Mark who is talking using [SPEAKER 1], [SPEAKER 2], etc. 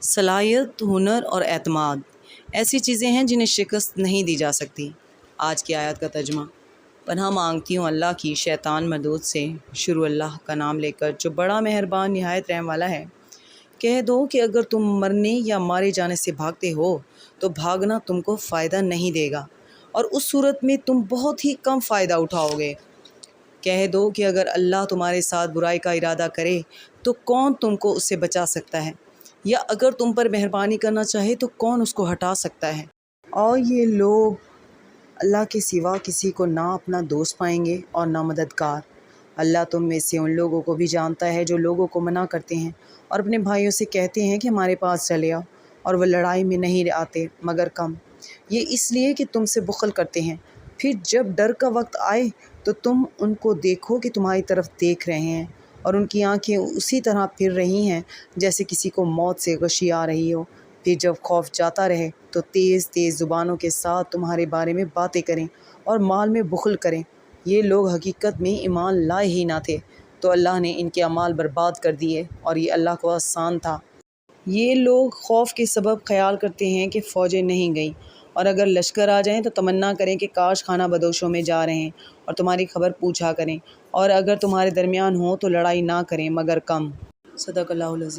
[SPEAKER 1] صلاحیت، ہنر اور اعتماد ایسی چیزیں ہیں جنہیں شکست نہیں دی جا سکتی۔ آج کی آیت کا ترجمہ۔ پناہ مانگتی ہوں اللہ کی شیطان مردود سے۔ شروع اللہ کا نام لے کر جو بڑا مہربان نہایت رحم والا ہے۔ کہہ دو کہ اگر تم مرنے یا مارے جانے سے بھاگتے ہو تو بھاگنا تم کو فائدہ نہیں دے گا، اور اس صورت میں تم بہت ہی کم فائدہ اٹھاؤ گے۔ کہہ دو کہ اگر اللہ تمہارے ساتھ برائی کا ارادہ کرے تو کون تم کو اس سے بچا سکتا ہے، یا اگر تم پر مہربانی کرنا چاہے تو کون اس کو ہٹا سکتا ہے۔ اور یہ لوگ اللہ کے سوا کسی کو نہ اپنا دوست پائیں گے اور نہ مددگار۔ اللہ تم میں سے ان لوگوں کو بھی جانتا ہے جو لوگوں کو منع کرتے ہیں اور اپنے بھائیوں سے کہتے ہیں کہ ہمارے پاس چلے آؤ، اور وہ لڑائی میں نہیں آتے مگر کم، یہ اس لیے کہ تم سے بخل کرتے ہیں۔ پھر جب ڈر کا وقت آئے تو تم ان کو دیکھو کہ تمہاری طرف دیکھ رہے ہیں، اور ان کی آنکھیں اسی طرح پھر رہی ہیں جیسے کسی کو موت سے غشی آ رہی ہو۔ پھر جب خوف جاتا رہے تو تیز تیز زبانوں کے ساتھ تمہارے بارے میں باتیں کریں اور مال میں بخل کریں۔ یہ لوگ حقیقت میں ایمان لائے ہی نہ تھے، تو اللہ نے ان کے اعمال برباد کر دیے، اور یہ اللہ کو آسان تھا۔ یہ لوگ خوف کے سبب خیال کرتے ہیں کہ فوجیں نہیں گئیں، اور اگر لشکر آ جائیں تو تمنا کریں کہ کاش خانہ بدوشوں میں جا رہے ہیں اور تمہاری خبر پوچھا کریں، اور اگر تمہارے درمیان ہوں تو لڑائی نہ کریں مگر کم۔ صدق اللہ العظیم۔